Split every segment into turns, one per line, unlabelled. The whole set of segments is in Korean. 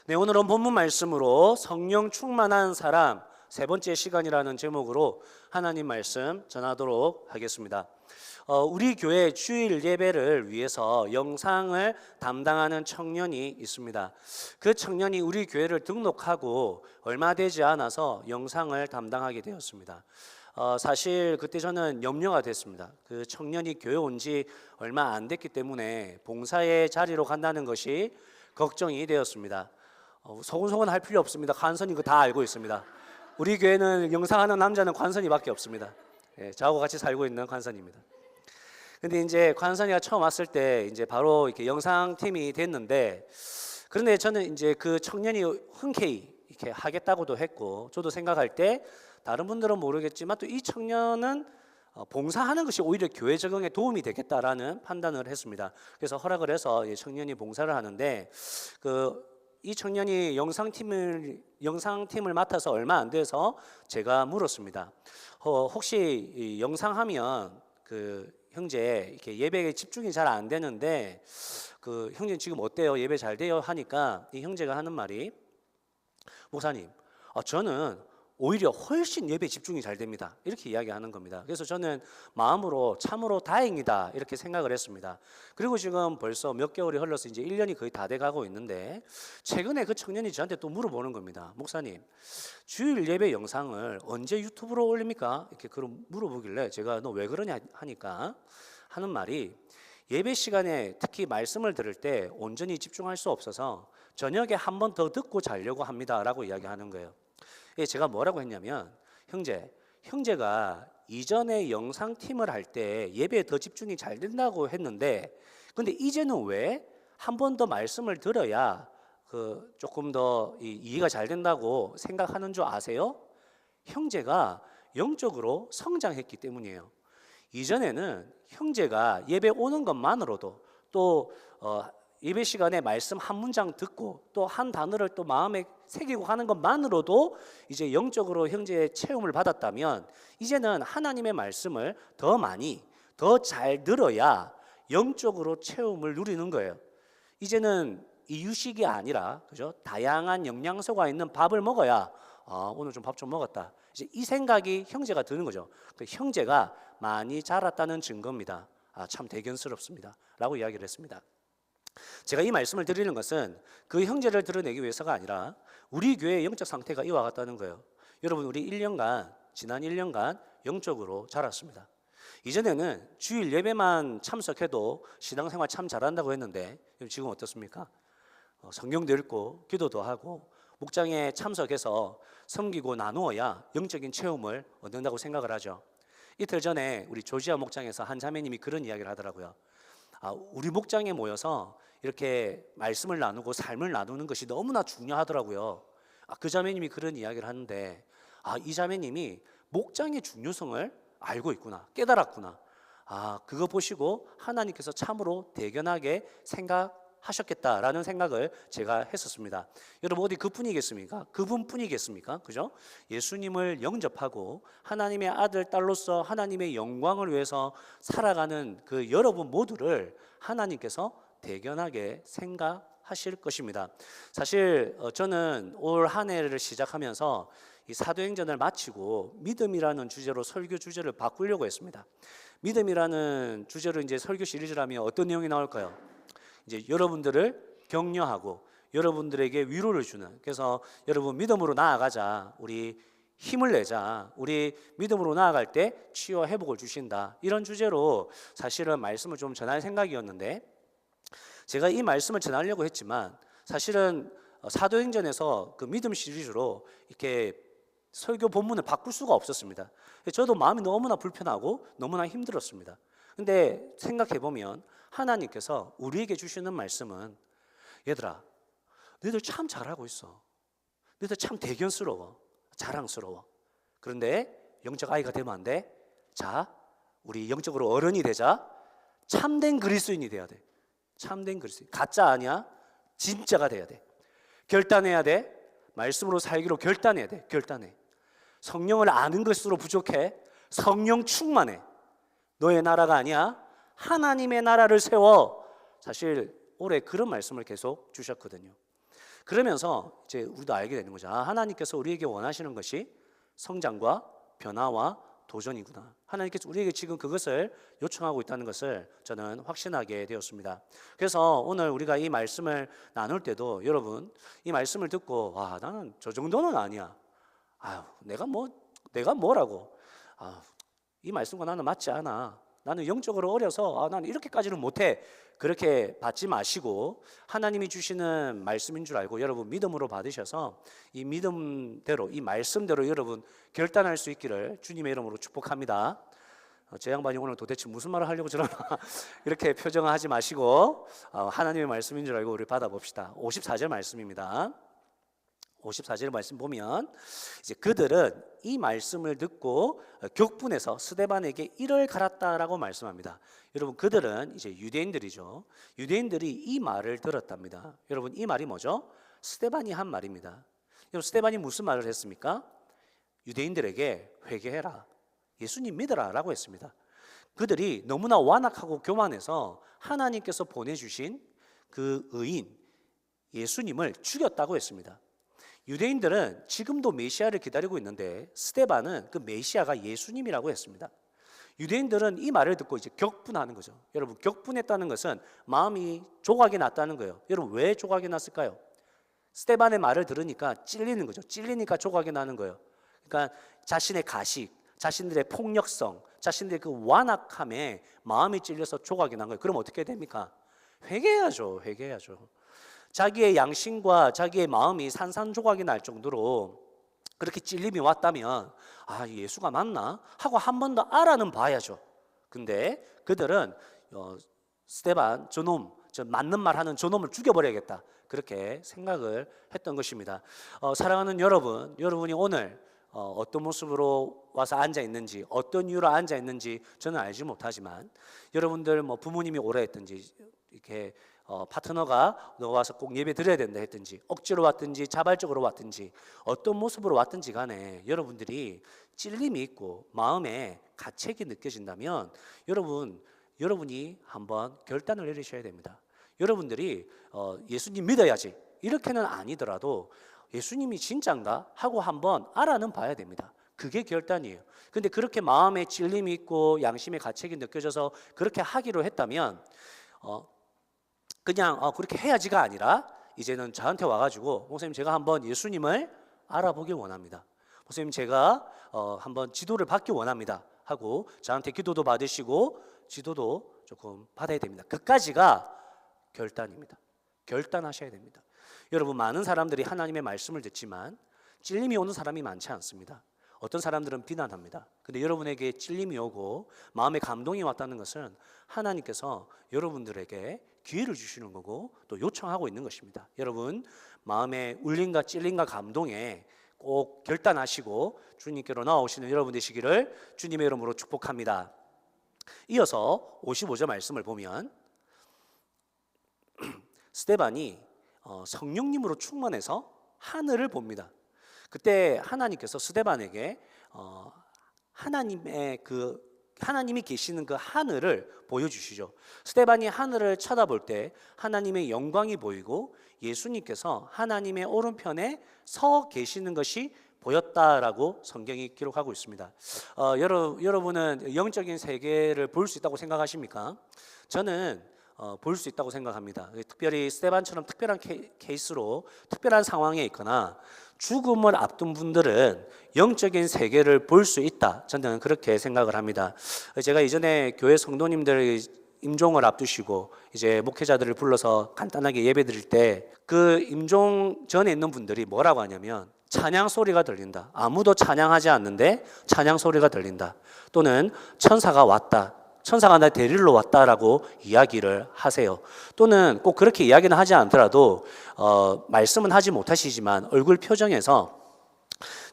네, 오늘은 본문 말씀으로 성령 충만한 사람 세 번째 시간이라는 제목으로 하나님 말씀 전하도록 하겠습니다. 우리 교회 주일 예배를 위해서 영상을 담당하는 청년이 있습니다. 그 청년이 우리 교회를 등록하고 얼마 되지 않아서 영상을 담당하게 되었습니다. 사실 그때 저는 염려가 됐습니다. 그 청년이 교회 온 지 얼마 안 됐기 때문에 봉사의 자리로 간다는 것이 걱정이 되었습니다. 소곤소곤 할 필요 없습니다. 관선이 다 알고 있습니다. 우리 교회는 영상하는 남자는 관선이밖에 없습니다. 저하고 같이 살고 있는 관선입니다. 근데 이제 관선이가 처음 왔을 때 이제 바로 이렇게 영상팀이 됐는데, 그런데 저는 이제 그 청년이 흔쾌히 이렇게 하겠다고도 했고, 저도 생각할 때 다른 분들은 모르겠지만 또 이 청년은 봉사하는 것이 오히려 교회 적응에 도움이 되겠다라는 판단을 했습니다. 그래서 허락을 해서 청년이 봉사를 하는데, 이 청년이 영상팀을 맡아서 얼마 안 돼서 제가 물었습니다. 혹시 영상하면 형제 이렇게 예배에 집중이 잘 안 되는데 형제 지금 어때요? 예배 잘 돼요? 하니까 이 형제가 하는 말이, 목사님, 저는 오히려 훨씬 예배 집중이 잘 됩니다. 이렇게 이야기하는 겁니다. 그래서 저는 마음으로 참으로 다행이다 이렇게 생각을 했습니다. 그리고 지금 벌써 몇 개월이 흘러서 이제 1년이 거의 다 돼가고 있는데, 최근에 그 청년이 저한테 또 물어보는 겁니다. 목사님, 주일 예배 영상을 언제 유튜브로 올립니까? 이렇게 물어보길래 제가 너 왜 그러냐 하니까 하는 말이, 예배 시간에 특히 말씀을 들을 때 온전히 집중할 수 없어서 저녁에 한 번 더 듣고 자려고 합니다 라고 이야기하는 거예요. 제가 뭐라고 했냐면, 형제가 이전에 영상팀을 할 때 예배에 더 집중이 잘 된다고 했는데, 근데 이제는 왜 한 번 더 말씀을 들어야 조금 더 이해가 잘 된다고 생각하는 줄 아세요? 형제가 영적으로 성장했기 때문이에요. 이전에는 형제가 예배 오는 것만으로도 또 예배 시간에 말씀 한 문장 듣고 또 한 단어를 또 마음에 새기고 하는 것만으로도 이제 영적으로 형제의 체험을 받았다면, 이제는 하나님의 말씀을 더 많이 더 잘 들어야 영적으로 체험을 누리는 거예요. 이제는 이유식이 아니라, 그죠? 다양한 영양소가 있는 밥을 먹어야 오늘 좀 밥 좀 먹었다, 이제 이 생각이 형제가 드는 거죠. 형제가 많이 자랐다는 증거입니다. 참 대견스럽습니다 라고 이야기를 했습니다. 제가 이 말씀을 드리는 것은 그 형제를 드러내기 위해서가 아니라 우리 교회의 영적 상태가 이와 같다는 거예요. 여러분, 우리 지난 1년간 영적으로 자랐습니다. 이전에는 주일 예배만 참석해도 신앙생활 참 잘한다고 했는데, 지금 어떻습니까? 성경도 읽고 기도도 하고 목장에 참석해서 섬기고 나누어야 영적인 체험을 얻는다고 생각을 하죠. 이틀 전에 우리 조지아 목장에서 한 자매님이 그런 이야기를 하더라고요. 우리 목장에 모여서 이렇게 말씀을 나누고 삶을 나누는 것이 너무나 중요하더라고요. 그 자매님이 그런 이야기를 하는데, 이 자매님이 목장의 중요성을 알고 있구나, 깨달았구나. 그거 보시고 하나님께서 참으로 대견하게 생각하셨겠다라는 생각을 제가 했었습니다. 여러분, 어디 그뿐이겠습니까? 그분뿐이겠습니까? 그죠? 예수님을 영접하고 하나님의 아들, 딸로서 하나님의 영광을 위해서 살아가는 그 여러분 모두를 하나님께서 대견하게 생각하실 것입니다. 사실 저는 올 한 해를 시작하면서 이 사도행전을 마치고 믿음이라는 주제로 설교 주제를 바꾸려고 했습니다. 믿음이라는 주제로 이제 설교 시리즈라면 어떤 내용이 나올까요? 이제 여러분들을 격려하고 여러분들에게 위로를 주는, 그래서 여러분 믿음으로 나아가자, 우리 힘을 내자, 우리 믿음으로 나아갈 때 치유와 회복을 주신다, 이런 주제로 사실은 말씀을 좀 전할 생각이었는데, 제가 이 말씀을 전하려고 했지만 사실은 사도행전에서 그 믿음 시리즈로 이렇게 설교 본문을 바꿀 수가 없었습니다. 저도 마음이 너무나 불편하고 너무나 힘들었습니다. 근데 생각해보면 하나님께서 우리에게 주시는 말씀은, 얘들아, 너희들 참 잘하고 있어. 너희들 참 대견스러워, 자랑스러워. 그런데 영적 아이가 되면 안 돼. 자, 우리 영적으로 어른이 되자. 참된 그리스도인이 돼야 돼. 참된 그리스도인, 가짜 아니야, 진짜가 돼야 돼. 결단해야 돼. 말씀으로 살기로 결단해야 돼. 결단해. 성령을 아는 것으로 부족해. 성령 충만해. 너의 나라가 아니야, 하나님의 나라를 세워. 사실 올해 그런 말씀을 계속 주셨거든요. 그러면서 이제 우리도 알게 되는 거죠. 아, 하나님께서 우리에게 원하시는 것이 성장과 변화와 도전이구나. 하나님께서 우리에게 지금 그것을 요청하고 있다는 것을 저는 확신하게 되었습니다. 그래서 오늘 우리가 이 말씀을 나눌 때도 여러분 이 말씀을 듣고 와, 나는 저 정도는 아니야. 아유, 내가 뭐라고? 아, 이 말씀과 나는 맞지 않아. 나는 영적으로 어려서 나는 이렇게까지는 못해. 그렇게 받지 마시고 하나님이 주시는 말씀인 줄 알고 여러분 믿음으로 받으셔서 이 믿음대로 이 말씀대로 여러분 결단할 수 있기를 주님의 이름으로 축복합니다. 제 양반이 오늘 도대체 무슨 말을 하려고 저러나 이렇게 표정하지 마시고 하나님의 말씀인 줄 알고 우리 받아봅시다. 54절 말씀입니다. 54절 말씀 보면 이제 그들은 이 말씀을 듣고 격분해서 스데반에게 이를 갈았다라고 말씀합니다. 여러분 그들은 이제 유대인들이죠. 유대인들이 이 말을 들었답니다. 여러분 이 말이 뭐죠? 스데반이 한 말입니다. 여러분 스데반이 무슨 말을 했습니까? 유대인들에게 회개해라, 예수님 믿어라 라고 했습니다. 그들이 너무나 완악하고 교만해서 하나님께서 보내주신 그 의인 예수님을 죽였다고 했습니다. 유대인들은 지금도 메시아를 기다리고 있는데 스데반은 그 메시아가 예수님이라고 했습니다. 유대인들은 이 말을 듣고 이제 격분하는 거죠. 여러분 격분했다는 것은 마음이 조각이 났다는 거예요. 여러분 왜 조각이 났을까요? 스데반의 말을 들으니까 찔리는 거죠. 찔리니까 조각이 나는 거예요. 그러니까 자신의 가식, 자신들의 폭력성, 자신들의 그 완악함에 마음이 찔려서 조각이 난 거예요. 그럼 어떻게 됩니까? 회개해야죠. 회개해야죠. 자기의 양심과 자기의 마음이 산산조각이 날 정도로 그렇게 찔림이 왔다면 아, 예수가 맞나? 하고 한 번 더 알아는 봐야죠. 근데 그들은 스데반 저놈, 저 맞는 말 하는 저놈을 죽여버려야겠다 그렇게 생각을 했던 것입니다. 사랑하는 여러분, 여러분이 오늘 어떤 모습으로 와서 앉아 있는지, 어떤 이유로 앉아 있는지 저는 알지 못하지만 여러분들 뭐 부모님이 오래 했든지 이렇게 파트너가 너 와서 꼭 예배 드려야 된다 했든지 억지로 왔든지 자발적으로 왔든지 어떤 모습으로 왔든지 간에 여러분들이 찔림이 있고 마음에 가책이 느껴진다면 여러분이 한번 결단을 내리셔야 됩니다. 여러분들이 예수님 믿어야지 이렇게는 아니더라도 예수님이 진짜인가 하고 한번 알아는 봐야 됩니다. 그게 결단이에요. 근데 그렇게 마음에 찔림이 있고 양심의 가책이 느껴져서 그렇게 하기로 했다면 그냥 그렇게 해야지가 아니라 이제는 저한테 와가지고 목사님 제가 한번 예수님을 알아보길 원합니다. 목사님 제가 한번 지도를 받기 원합니다 하고 저한테 기도도 받으시고 지도도 조금 받아야 됩니다. 그까지가 결단입니다. 결단하셔야 됩니다. 여러분 많은 사람들이 하나님의 말씀을 듣지만 찔림이 오는 사람이 많지 않습니다. 어떤 사람들은 비난합니다. 근데 여러분에게 찔림이 오고 마음에 감동이 왔다는 것은 하나님께서 여러분들에게 기회를 주시는 거고 또 요청하고 있는 것입니다. 여러분 마음의 울림과 찔림과 감동에 꼭 결단하시고 주님께로 나오시는 여러분 되시기를 주님의 이름으로 축복합니다. 이어서 55절 말씀을 보면 스데반이 성령님으로 충만해서 하늘을 봅니다. 그때 하나님께서 스데반에게 하나님이 계시는 그 하늘을 보여주시죠. 스데반이 하늘을 쳐다볼 때 하나님의 영광이 보이고 예수님께서 하나님의 오른편에 서 계시는 것이 보였다라고 성경이 기록하고 있습니다. 여러분은 영적인 세계를 볼 수 있다고 생각하십니까? 저는 볼 수 있다고 생각합니다. 특별히 스데반처럼 특별한 케이스로 특별한 상황에 있거나 죽음을 앞둔 분들은 영적인 세계를 볼 수 있다. 저는 그렇게 생각을 합니다. 제가 이전에 교회 성도님들 임종을 앞두시고 이제 목회자들을 불러서 간단하게 예배 드릴 때 그 임종 전에 있는 분들이 뭐라고 하냐면 찬양 소리가 들린다. 아무도 찬양하지 않는데 찬양 소리가 들린다. 또는 천사가 왔다. 천사가 날 데리러 왔다라고 이야기를 하세요. 또는 꼭 그렇게 이야기는 하지 않더라도 말씀은 하지 못하시지만 얼굴 표정에서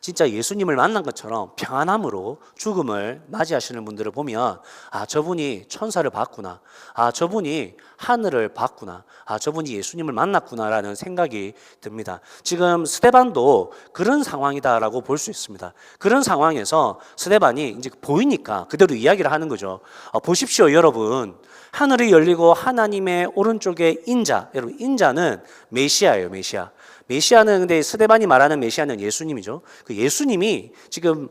진짜 예수님을 만난 것처럼 평안함으로 죽음을 맞이하시는 분들을 보면 아, 저분이 천사를 봤구나. 아, 저분이 하늘을 봤구나. 아, 저분이 예수님을 만났구나라는 생각이 듭니다. 지금 스데반도 그런 상황이다라고 볼 수 있습니다. 그런 상황에서 스데반이 이제 보이니까 그대로 이야기를 하는 거죠. 보십시오, 여러분. 하늘이 열리고 하나님의 오른쪽에 인자, 여러분 인자는 메시아예요, 메시아. 메시아는 근데 스데반이 말하는 메시아는 예수님이죠. 그 예수님이 지금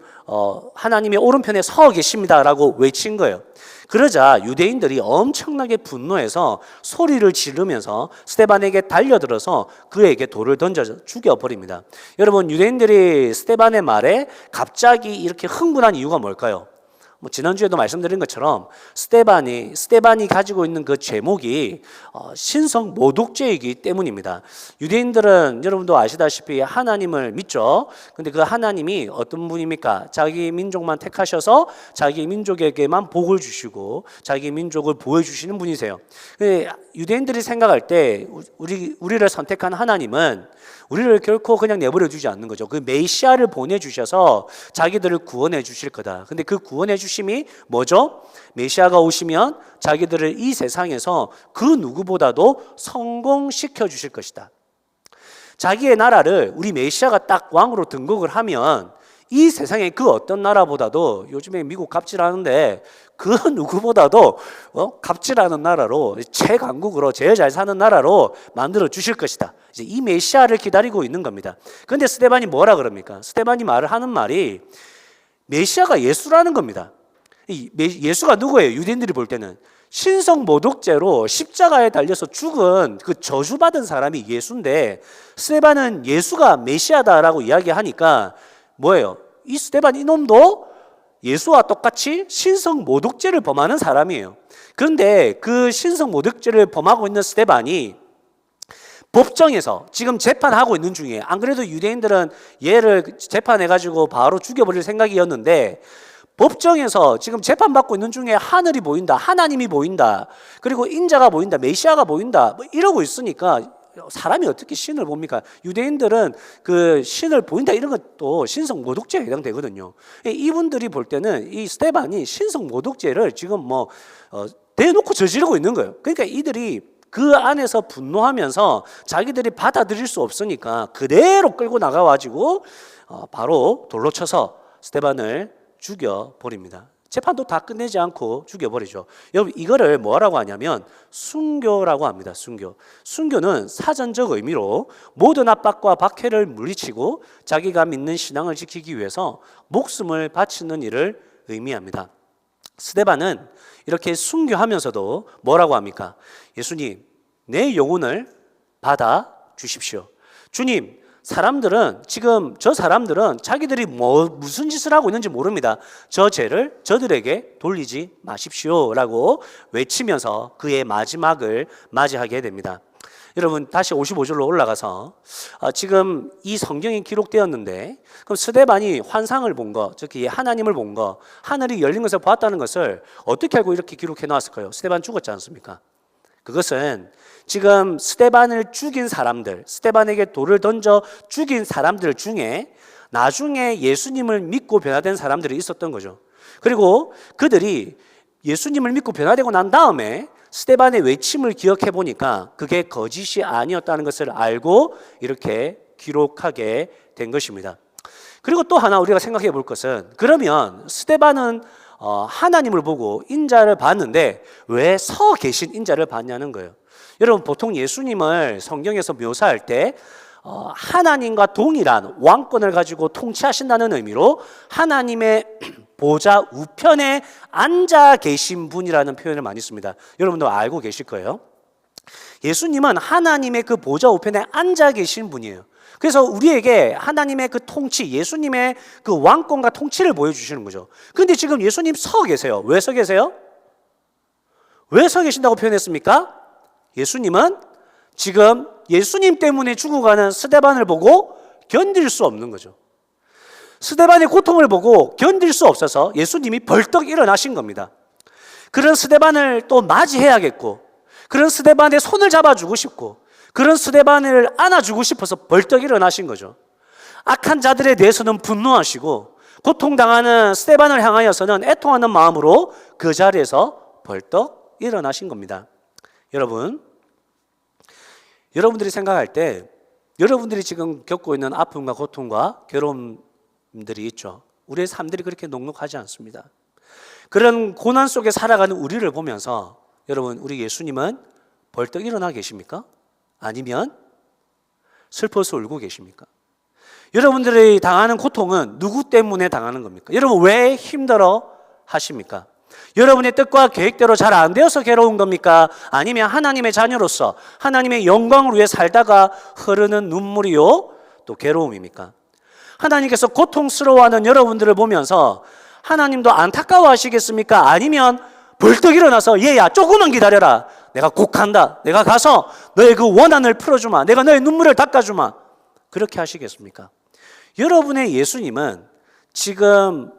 하나님의 오른편에 서 계십니다라고 외친 거예요. 그러자 유대인들이 엄청나게 분노해서 소리를 지르면서 스데반에게 달려들어서 그에게 돌을 던져 죽여버립니다. 여러분, 유대인들이 스데반의 말에 갑자기 이렇게 흥분한 이유가 뭘까요? 지난주에도 말씀드린 것처럼 스데반이 가지고 있는 그 제목이 신성 모독죄이기 때문입니다. 유대인들은 여러분도 아시다시피 하나님을 믿죠. 근데 그 하나님이 어떤 분입니까? 자기 민족만 택하셔서 자기 민족에게만 복을 주시고 자기 민족을 보호해주시는 분이세요. 유대인들이 생각할 때 우리를 선택한 하나님은 우리를 결코 그냥 내버려 두지 않는 거죠. 그 메시아를 보내주셔서 자기들을 구원해 주실 거다. 근데 그 구원해 주심이 뭐죠? 메시아가 오시면 자기들을 이 세상에서 그 누구보다도 성공시켜 주실 것이다. 자기의 나라를 우리 메시아가 딱 왕으로 등극을 하면 이 세상의 그 어떤 나라보다도, 요즘에 미국 갑질하는데 그 누구보다도 갑질하는 나라로, 최강국으로 제일 잘 사는 나라로 만들어 주실 것이다. 이제 이 메시아를 기다리고 있는 겁니다. 그런데 스데반이 뭐라 그럽니까? 스데반이 하는 말이 메시아가 예수라는 겁니다. 예수가 누구예요? 유대인들이 볼 때는 신성 모독죄로 십자가에 달려서 죽은 그 저주받은 사람이 예수인데, 스데반은 예수가 메시아다라고 이야기하니까 뭐예요? 이 스데반 이놈도 예수와 똑같이 신성 모독죄를 범하는 사람이에요. 그런데 그 신성 모독죄를 범하고 있는 스데반이 법정에서 지금 재판하고 있는 중에, 안 그래도 유대인들은 얘를 재판해가지고 바로 죽여버릴 생각이었는데, 법정에서 지금 재판받고 있는 중에 하늘이 보인다, 하나님이 보인다, 그리고 인자가 보인다, 메시아가 보인다, 이러고 있으니까 사람이 어떻게 신을 봅니까? 유대인들은 그 신을 보인다 이런 것도 신성 모독죄에 해당되거든요. 이분들이 볼 때는 이 스데반이 신성 모독죄를 지금 대놓고 저지르고 있는 거예요. 그러니까 이들이 그 안에서 분노하면서 자기들이 받아들일 수 없으니까 그대로 끌고 나가가지고 바로 돌로 쳐서 스데반을 죽여버립니다. 재판도 다 끝내지 않고 죽여버리죠. 여러분, 이거를 뭐라고 하냐면 순교라고 합니다. 순교는 사전적 의미로 모든 압박과 박해를 물리치고 자기가 믿는 신앙을 지키기 위해서 목숨을 바치는 일을 의미합니다. 스데반은 이렇게 순교하면서도 뭐라고 합니까? 예수님, 내 영혼을 받아 주십시오. 주님, 저 사람들은 자기들이 무슨 짓을 하고 있는지 모릅니다. 저 죄를 저들에게 돌리지 마십시오라고 외치면서 그의 마지막을 맞이하게 됩니다. 여러분, 다시 55절로 올라가서 지금 이 성경이 기록되었는데, 그럼 스데반이 환상을 본 거, 특히 하나님을 본 거, 하늘이 열린 것을 봤다는 것을 어떻게 알고 이렇게 기록해 놨을까요? 스데반 죽었지 않습니까? 그것은 지금 스데반을 죽인 사람들, 스데반에게 돌을 던져 죽인 사람들 중에 나중에 예수님을 믿고 변화된 사람들이 있었던 거죠. 그리고 그들이 예수님을 믿고 변화되고 난 다음에 스데반의 외침을 기억해 보니까 그게 거짓이 아니었다는 것을 알고 이렇게 기록하게 된 것입니다. 그리고 또 하나 우리가 생각해 볼 것은, 그러면 스데반은 하나님을 보고 인자를 봤는데 왜 서 계신 인자를 봤냐는 거예요. 여러분, 보통 예수님을 성경에서 묘사할 때 하나님과 동일한 왕권을 가지고 통치하신다는 의미로 하나님의 보좌 우편에 앉아 계신 분이라는 표현을 많이 씁니다. 여러분도 알고 계실 거예요. 예수님은 하나님의 그 보좌 우편에 앉아 계신 분이에요. 그래서 우리에게 하나님의 그 통치, 예수님의 그 왕권과 통치를 보여주시는 거죠. 그런데 지금 예수님 서 계세요. 왜 서 계세요? 왜 서 계신다고 표현했습니까? 예수님은 지금 예수님 때문에 죽어가는 스데반을 보고 견딜 수 없는 거죠. 스데반의 고통을 보고 견딜 수 없어서 예수님이 벌떡 일어나신 겁니다. 그런 스데반을 또 맞이해야겠고, 그런 스데반의 손을 잡아주고 싶고, 그런 스데반을 안아주고 싶어서 벌떡 일어나신 거죠. 악한 자들에 대해서는 분노하시고, 고통당하는 스데반을 향하여서는 애통하는 마음으로 그 자리에서 벌떡 일어나신 겁니다. 여러분들이 생각할 때 여러분들이 지금 겪고 있는 아픔과 고통과 괴로움들이 있죠. 우리의 삶들이 그렇게 녹록하지 않습니다. 그런 고난 속에 살아가는 우리를 보면서 여러분, 우리 예수님은 벌떡 일어나 계십니까? 아니면 슬퍼서 울고 계십니까? 여러분들이 당하는 고통은 누구 때문에 당하는 겁니까? 여러분 왜 힘들어 하십니까? 여러분의 뜻과 계획대로 잘 안 되어서 괴로운 겁니까? 아니면 하나님의 자녀로서 하나님의 영광을 위해 살다가 흐르는 눈물이요? 또 괴로움입니까? 하나님께서 고통스러워하는 여러분들을 보면서 하나님도 안타까워하시겠습니까? 아니면 벌떡 일어나서 얘야 조금만 기다려라. 내가 곧 간다. 내가 가서 너의 그 원한을 풀어주마. 내가 너의 눈물을 닦아주마. 그렇게 하시겠습니까? 여러분의 예수님은 지금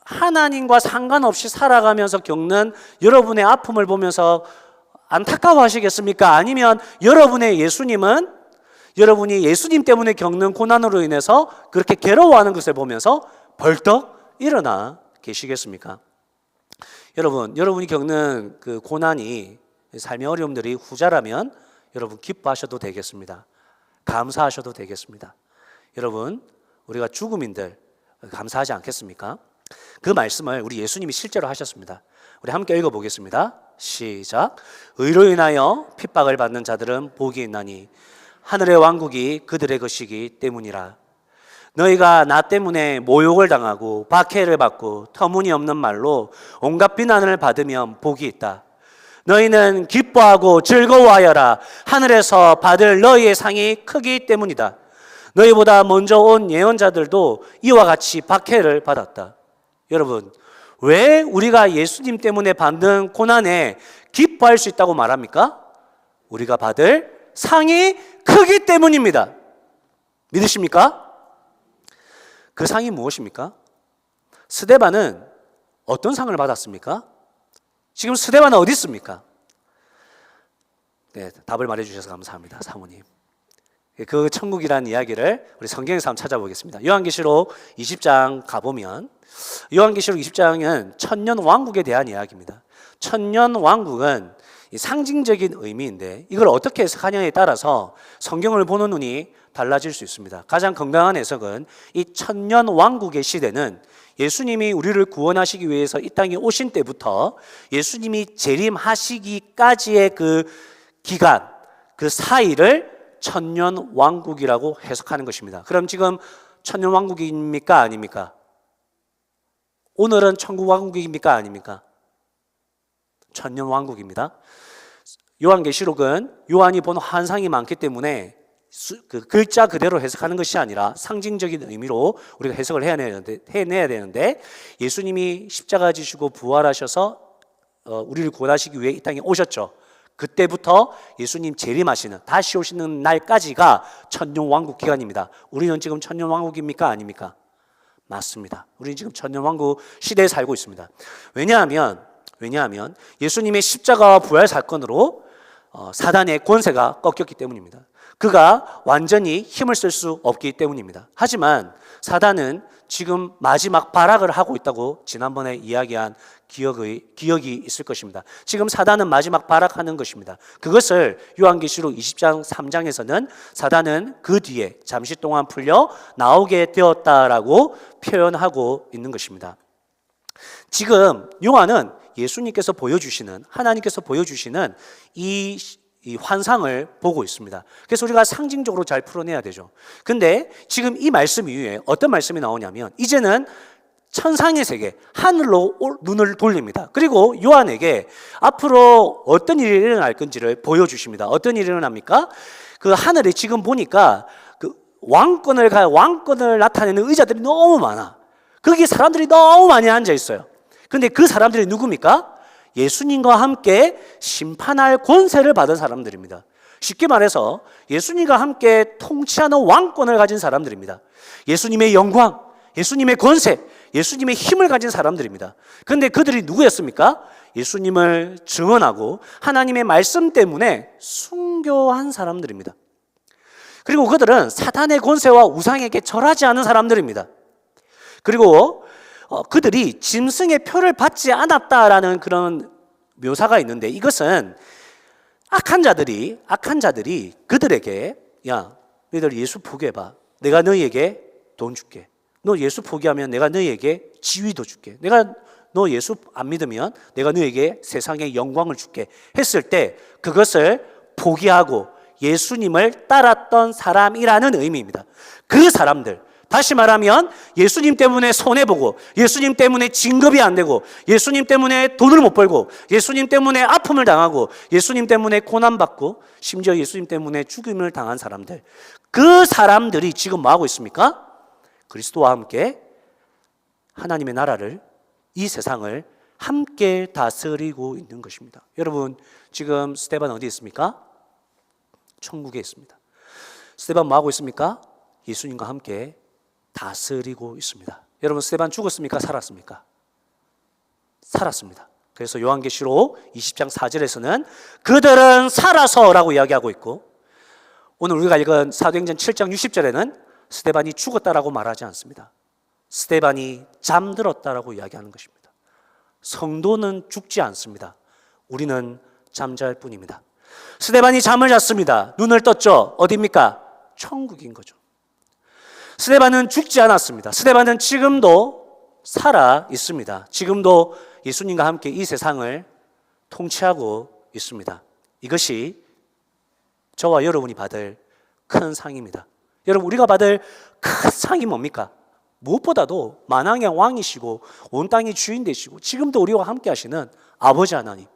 하나님과 상관없이 살아가면서 겪는 여러분의 아픔을 보면서 안타까워하시겠습니까? 아니면 여러분의 예수님은 여러분이 예수님 때문에 겪는 고난으로 인해서 그렇게 괴로워하는 것을 보면서 벌떡 일어나 계시겠습니까? 여러분, 여러분이 겪는 그 고난이 삶의 어려움들이 후자라면 여러분 기뻐하셔도 되겠습니다. 감사하셔도 되겠습니다. 여러분, 우리가 죽음인들 감사하지 않겠습니까? 그 말씀을 우리 예수님이 실제로 하셨습니다. 우리 함께 읽어보겠습니다. 시작. 의로 인하여 핍박을 받는 자들은 복이 있나니 하늘의 왕국이 그들의 것이기 때문이라. 너희가 나 때문에 모욕을 당하고 박해를 받고 터무니없는 말로 온갖 비난을 받으면 복이 있다. 너희는 기뻐하고 즐거워하여라. 하늘에서 받을 너희의 상이 크기 때문이다. 너희보다 먼저 온 예언자들도 이와 같이 박해를 받았다. 여러분, 왜 우리가 예수님 때문에 받는 고난에 기뻐할 수 있다고 말합니까? 우리가 받을 상이 크기 때문입니다. 믿으십니까? 그 상이 무엇입니까? 스데반은 어떤 상을 받았습니까? 지금 스데반은 어디 있습니까? 네, 답을 말해주셔서 감사합니다, 사모님. 그 천국이라는 이야기를 우리 성경에서 한번 찾아보겠습니다. 요한계시록 20장 가보면 요한계시록 20장은 천년 왕국에 대한 이야기입니다. 천년 왕국은 상징적인 의미인데 이걸 어떻게 해석하냐에 따라서 성경을 보는 눈이 달라질 수 있습니다. 가장 건강한 해석은 이 천년 왕국의 시대는 예수님이 우리를 구원하시기 위해서 이 땅에 오신 때부터 예수님이 재림하시기까지의 그 기간, 그 사이를 천년 왕국이라고 해석하는 것입니다. 그럼 지금 천년 왕국입니까? 아닙니까? 오늘은 천국 왕국입니까? 아닙니까? 천년 왕국입니다. 요한계시록은 요한이 본 환상이 많기 때문에 그 글자 그대로 해석하는 것이 아니라 상징적인 의미로 우리가 해석을 해내야 되는데 예수님이 십자가 지시고 부활하셔서 우리를 구원하시기 위해 이 땅에 오셨죠. 그때부터 예수님 재림하시는 다시 오시는 날까지가 천년 왕국 기간입니다. 우리는 지금 천년 왕국입니까? 아닙니까? 맞습니다. 우리는 지금 천년 왕국 시대에 살고 있습니다. 왜냐하면 예수님의 십자가와 부활 사건으로 사단의 권세가 꺾였기 때문입니다. 그가 완전히 힘을 쓸 수 없기 때문입니다. 하지만 사단은 지금 마지막 발악을 하고 있다고 지난번에 이야기한 기억이 있을 것입니다. 지금 사단은 마지막 발악하는 것입니다. 그것을 요한계시록 20장 3장에서는 사단은 그 뒤에 잠시 동안 풀려 나오게 되었다라고 표현하고 있는 것입니다. 지금 요한은 예수님께서 보여주시는 하나님께서 보여주시는 이 환상을 보고 있습니다. 그래서 우리가 상징적으로 잘 풀어내야 되죠. 근데 지금 이 말씀 이후에 어떤 말씀이 나오냐면 이제는 천상의 세계, 하늘로 눈을 돌립니다. 그리고 요한에게 앞으로 어떤 일이 일어날 건지를 보여주십니다. 어떤 일이 일어납니까? 그 하늘에 지금 보니까 그 왕권을 나타내는 의자들이 너무 많아. 거기 사람들이 너무 많이 앉아 있어요. 근데 그 사람들이 누굽니까? 예수님과 함께 심판할 권세를 받은 사람들입니다. 쉽게 말해서 예수님과 함께 통치하는 왕권을 가진 사람들입니다. 예수님의 영광, 예수님의 권세, 예수님의 힘을 가진 사람들입니다. 그런데 그들이 누구였습니까? 예수님을 증언하고 하나님의 말씀 때문에 순교한 사람들입니다. 그리고 그들은 사탄의 권세와 우상에게 절하지 않은 사람들입니다. 그리고 그들이 짐승의 표를 받지 않았다라는 그런 묘사가 있는데 이것은 악한 자들이 그들에게 야, 너희들 예수 포기해봐. 내가 너희에게 돈 줄게. 너 예수 포기하면 내가 너희에게 지위도 줄게. 내가 너 예수 안 믿으면 내가 너희에게 세상의 영광을 줄게 했을 때 그것을 포기하고 예수님을 따랐던 사람이라는 의미입니다. 그 사람들, 다시 말하면 예수님 때문에 손해보고, 예수님 때문에 진급이 안 되고, 예수님 때문에 돈을 못 벌고, 예수님 때문에 아픔을 당하고, 예수님 때문에 고난받고, 심지어 예수님 때문에 죽임을 당한 사람들, 그 사람들이 지금 뭐 하고 있습니까? 그리스도와 함께 하나님의 나라를, 이 세상을 함께 다스리고 있는 것입니다. 여러분, 지금 스데반 어디 있습니까? 천국에 있습니다. 스데반 뭐 하고 있습니까? 예수님과 함께 다스리고 있습니다. 여러분, 스데반 죽었습니까? 살았습니까? 살았습니다. 그래서 요한계시록 20장 4절에서는 그들은 살아서라고 이야기하고 있고, 오늘 우리가 읽은 사도행전 7장 60절에는 스데반이 죽었다라고 말하지 않습니다. 스데반이 잠들었다라고 이야기하는 것입니다. 성도는 죽지 않습니다. 우리는 잠잘 뿐입니다. 스데반이 잠을 잤습니다. 눈을 떴죠. 어디입니까? 천국인 거죠. 스데반은 죽지 않았습니다. 스데반은 지금도 살아 있습니다. 지금도 예수님과 함께 이 세상을 통치하고 있습니다. 이것이 저와 여러분이 받을 큰 상입니다. 여러분, 우리가 받을 큰 상이 뭡니까? 무엇보다도 만왕의 왕이시고 온 땅의 주인 되시고 지금도 우리와 함께 하시는 아버지 하나님,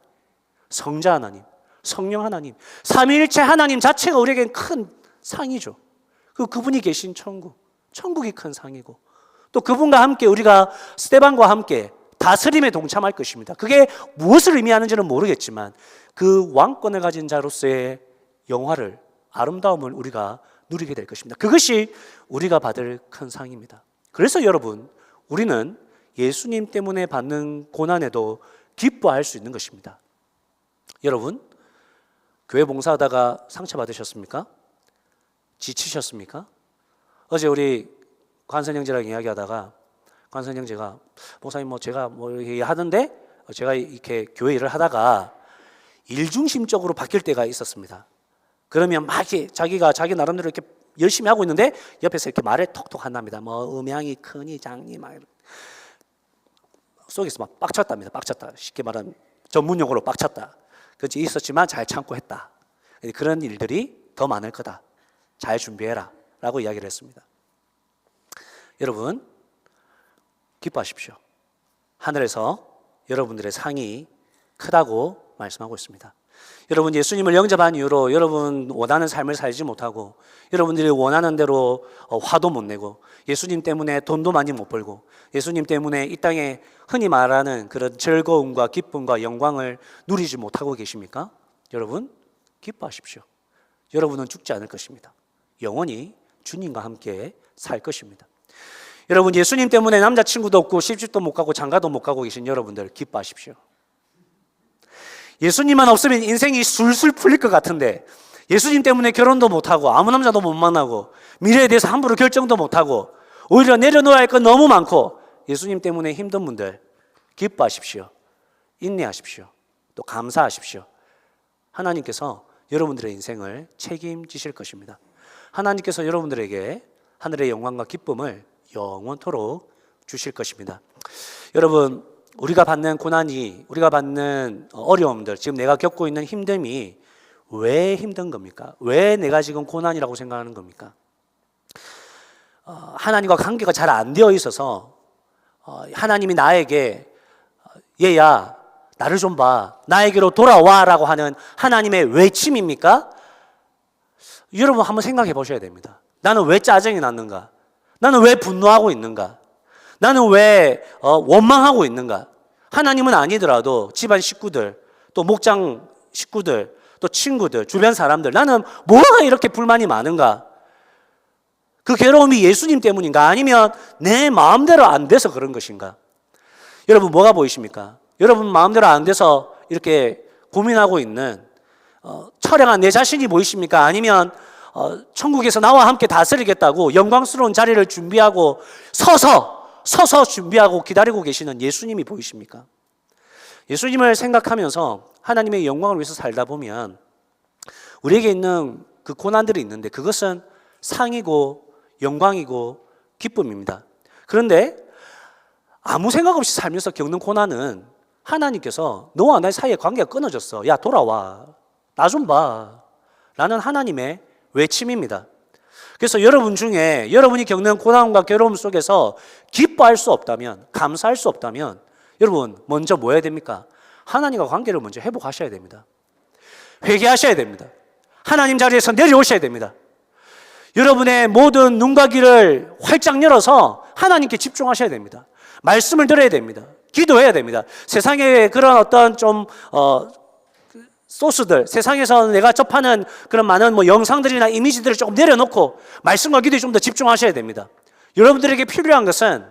성자 하나님, 성령 하나님, 삼위일체 하나님 자체가 우리에겐 큰 상이죠. 그분이 계신 천국, 천국이 큰 상이고, 또 그분과 함께 우리가 스데반과 함께 다스림에 동참할 것입니다. 그게 무엇을 의미하는지는 모르겠지만 그 왕권을 가진 자로서의 영화를, 아름다움을 우리가 누리게 될 것입니다. 그것이 우리가 받을 큰 상입니다. 그래서 여러분, 우리는 예수님 때문에 받는 고난에도 기뻐할 수 있는 것입니다. 여러분, 교회 봉사하다가 상처받으셨습니까? 지치셨습니까? 어제 우리 관선 형제랑 이야기하다가 관선 형제가 목사님 제가 이렇게 하던데 제가 이렇게 교회 일을 하다가 일중심적으로 바뀔 때가 있었습니다. 그러면 막 이렇게 자기가 자기 나름대로 이렇게 열심히 하고 있는데 옆에서 이렇게 말을 톡톡 한답니다. 음향이 크니 작니 막 속에서 막 빡쳤답니다. 빡쳤다. 쉽게 말하면 전문용어로 빡쳤다. 그렇지, 있었지만 잘 참고 했다. 그런 일들이 더 많을 거다. 잘 준비해라 라고 이야기를 했습니다. 여러분, 기뻐하십시오. 하늘에서 여러분들의 상이 크다고 말씀하고 있습니다. 여러분, 예수님을 영접한 이후로 여러분 원하는 삶을 살지 못하고, 여러분들이 원하는 대로 화도 못 내고, 예수님 때문에 돈도 많이 못 벌고, 예수님 때문에 이 땅에 흔히 말하는 그런 즐거움과 기쁨과 영광을 누리지 못하고 계십니까? 여러분, 기뻐하십시오. 여러분은 죽지 않을 것입니다. 영원히 주님과 함께 살 것입니다. 여러분, 예수님 때문에 남자친구도 없고 시집도 못 가고 장가도 못 가고 계신 여러분들, 기뻐하십시오. 예수님만 없으면 인생이 술술 풀릴 것 같은데, 예수님 때문에 결혼도 못하고 아무 남자도 못 만나고 미래에 대해서 함부로 결정도 못하고 오히려 내려놓아야 할 건 너무 많고, 예수님 때문에 힘든 분들, 기뻐하십시오. 인내하십시오. 또 감사하십시오. 하나님께서 여러분들의 인생을 책임지실 것입니다. 하나님께서 여러분들에게 하늘의 영광과 기쁨을 영원토록 주실 것입니다. 여러분, 우리가 받는 고난이, 우리가 받는 어려움들, 지금 내가 겪고 있는 힘듦이 왜 힘든 겁니까? 왜 내가 지금 고난이라고 생각하는 겁니까? 하나님과 관계가 잘 안 되어 있어서 하나님이 나에게 얘야 나를 좀 봐, 나에게로 돌아와 라고 하는 하나님의 외침입니까? 여러분, 한번 생각해 보셔야 됩니다. 나는 왜 짜증이 났는가? 나는 왜 분노하고 있는가? 나는 왜 원망하고 있는가? 하나님은 아니더라도 집안 식구들, 또 목장 식구들, 또 친구들, 주변 사람들, 나는 뭐가 이렇게 불만이 많은가? 그 괴로움이 예수님 때문인가? 아니면 내 마음대로 안 돼서 그런 것인가? 여러분, 뭐가 보이십니까? 여러분 마음대로 안 돼서 이렇게 고민하고 있는 처량한 내 자신이 보이십니까? 아니면 천국에서 나와 함께 다스리겠다고 영광스러운 자리를 준비하고 서서 준비하고 기다리고 계시는 예수님이 보이십니까? 예수님을 생각하면서 하나님의 영광을 위해서 살다 보면 우리에게 있는 그 고난들이 있는데 그것은 상이고 영광이고 기쁨입니다. 그런데 아무 생각 없이 살면서 겪는 고난은 하나님께서 너와 나 사이의 관계가 끊어졌어. 야, 돌아와. 나 좀 봐. 라는 하나님의 외침입니다. 그래서 여러분 중에 여러분이 겪는 고난과 괴로움 속에서 기뻐할 수 없다면, 감사할 수 없다면 여러분 먼저 뭐 해야 됩니까? 하나님과 관계를 먼저 회복하셔야 됩니다. 회개하셔야 됩니다. 하나님 자리에서 내려오셔야 됩니다. 여러분의 모든 눈과 귀를 활짝 열어서 하나님께 집중하셔야 됩니다. 말씀을 들어야 됩니다. 기도해야 됩니다. 세상에 그런 어떤 좀 소스들, 세상에서 내가 접하는 그런 많은 영상들이나 이미지들을 조금 내려놓고 말씀과 기도에 좀 더 집중하셔야 됩니다. 여러분들에게 필요한 것은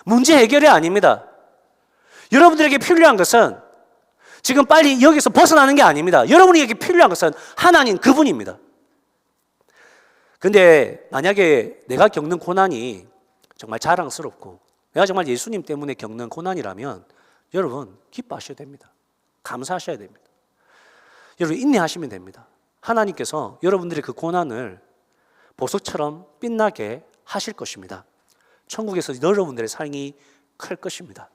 문제 해결이 아닙니다. 여러분들에게 필요한 것은 지금 빨리 여기서 벗어나는 게 아닙니다. 여러분에게 필요한 것은 하나님 그분입니다. 근데 만약에 내가 겪는 고난이 정말 자랑스럽고 내가 정말 예수님 때문에 겪는 고난이라면 여러분 기뻐하셔야 됩니다. 감사하셔야 됩니다. 여러분 인내하시면 됩니다. 하나님께서 여러분들의 그 고난을 보석처럼 빛나게 하실 것입니다. 천국에서 여러분들의 상이 클 것입니다.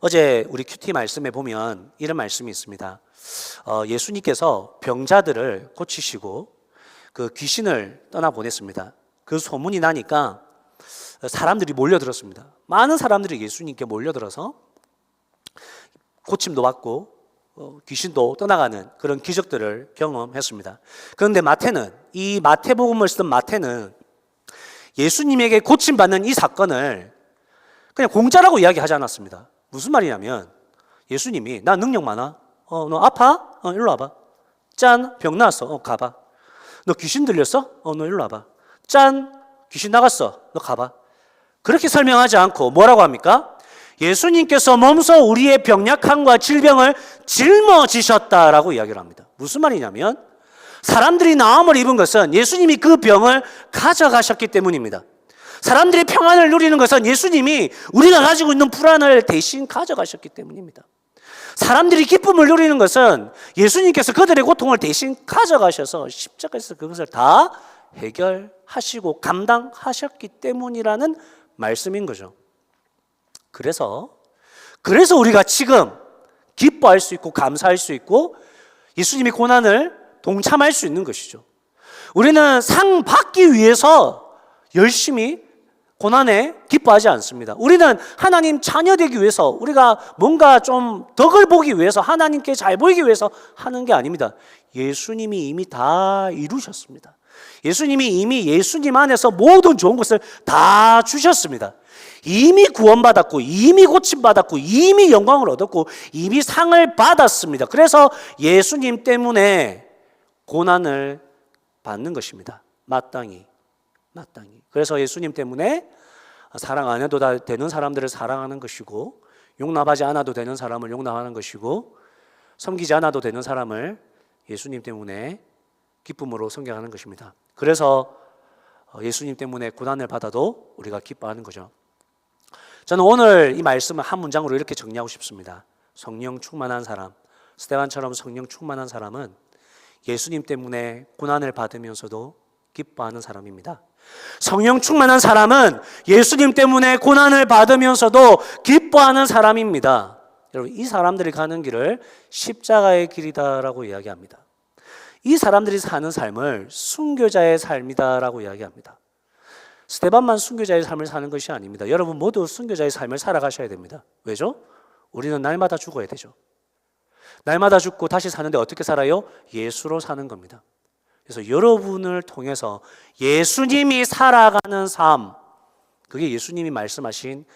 어제 우리 큐티 말씀에 보면 이런 말씀이 있습니다. 예수님께서 병자들을 고치시고 그 귀신을 떠나보냈습니다. 그 소문이 나니까 사람들이 몰려들었습니다. 많은 사람들이 예수님께 몰려들어서 고침도 받고 귀신도 떠나가는 그런 기적들을 경험했습니다. 그런데 마태는, 이 마태복음을 쓰던 마태는 예수님에게 고침받는 이 사건을 그냥 공짜라고 이야기하지 않았습니다. 무슨 말이냐면 예수님이 나 능력 많아? 너 아파? 일로 와봐. 짠, 병 나왔어. 가봐. 너 귀신 들렸어? 너 일로 와봐. 짠, 귀신 나갔어. 너 가봐. 그렇게 설명하지 않고 뭐라고 합니까? 예수님께서 몸소 우리의 병약함과 질병을 짊어지셨다라고 이야기를 합니다. 무슨 말이냐면 사람들이 나음을 입은 것은 예수님이 그 병을 가져가셨기 때문입니다. 사람들이 평안을 누리는 것은 예수님이 우리가 가지고 있는 불안을 대신 가져가셨기 때문입니다. 사람들이 기쁨을 누리는 것은 예수님께서 그들의 고통을 대신 가져가셔서 십자가에서 그것을 다 해결하시고 감당하셨기 때문이라는 말씀인 거죠. 그래서 우리가 지금 기뻐할 수 있고 감사할 수 있고 예수님의 고난을 동참할 수 있는 것이죠. 우리는 상 받기 위해서 열심히 고난에 기뻐하지 않습니다. 우리는 하나님 자녀 되기 위해서, 우리가 뭔가 좀 덕을 보기 위해서, 하나님께 잘 보이기 위해서 하는 게 아닙니다. 예수님이 이미 다 이루셨습니다. 예수님이 이미 예수님 안에서 모든 좋은 것을 다 주셨습니다. 이미 구원받았고, 이미 고침받았고, 이미 영광을 얻었고, 이미 상을 받았습니다. 그래서 예수님 때문에 고난을 받는 것입니다. 마땅히. 그래서 예수님 때문에 사랑 안 해도 되는 사람들을 사랑하는 것이고, 용납하지 않아도 되는 사람을 용납하는 것이고, 섬기지 않아도 되는 사람을 예수님 때문에 기쁨으로 섬겨하는 것입니다. 그래서 예수님 때문에 고난을 받아도 우리가 기뻐하는 거죠. 저는 오늘 이 말씀을 한 문장으로 이렇게 정리하고 싶습니다. 성령 충만한 사람, 스데반처럼 성령 충만한 사람은 예수님 때문에 고난을 받으면서도 기뻐하는 사람입니다. 성령 충만한 사람은 예수님 때문에 고난을 받으면서도 기뻐하는 사람입니다. 여러분, 이 사람들이 가는 길을 십자가의 길이다라고 이야기합니다. 이 사람들이 사는 삶을 순교자의 삶이다라고 이야기합니다. 스데반만 순교자의 삶을 사는 것이 아닙니다. 여러분 모두 순교자의 삶을 살아가셔야 됩니다. 왜죠? 우리는 날마다 죽어야 되죠. 날마다 죽고 다시 사는데 어떻게 살아요? 예수로 사는 겁니다. 그래서 여러분을 통해서 예수님이 살아가는 삶, 그게 예수님이 말씀하신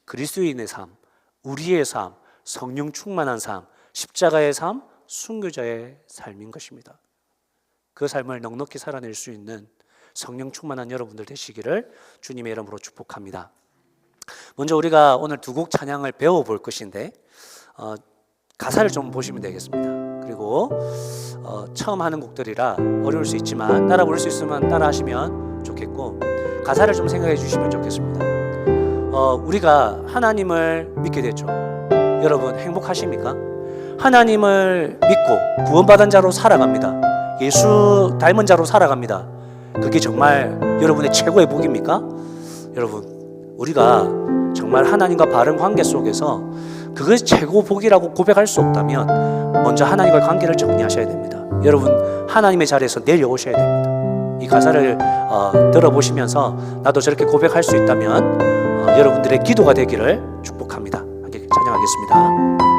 그리스도인의 삶, 우리의 삶, 성령 충만한 삶, 십자가의 삶, 순교자의 삶인 것입니다. 그 삶을 넉넉히 살아낼 수 있는 성령 충만한 여러분들 되시기를 주님의 이름으로 축복합니다. 먼저 우리가 오늘 두 곡 찬양을 배워볼 것인데 가사를 좀 보시면 되겠습니다. 그리고 처음 하는 곡들이라 어려울 수 있지만 따라 부를 수 있으면 따라 하시면 좋겠고, 가사를 좀 생각해 주시면 좋겠습니다. 우리가 하나님을 믿게 됐죠. 여러분 행복하십니까? 하나님을 믿고 구원받은 자로 살아갑니다. 예수 닮은 자로 살아갑니다. 그게 정말 여러분의 최고의 복입니까? 여러분, 우리가 정말 하나님과 바른 관계 속에서 그것이 최고 복이라고 고백할 수 없다면 먼저 하나님과의 관계를 정리하셔야 됩니다. 여러분 하나님의 자리에서 내려오셔야 됩니다. 이 가사를 들어보시면서 나도 저렇게 고백할 수 있다면 여러분들의 기도가 되기를 축복합니다. 함께 찬양하겠습니다.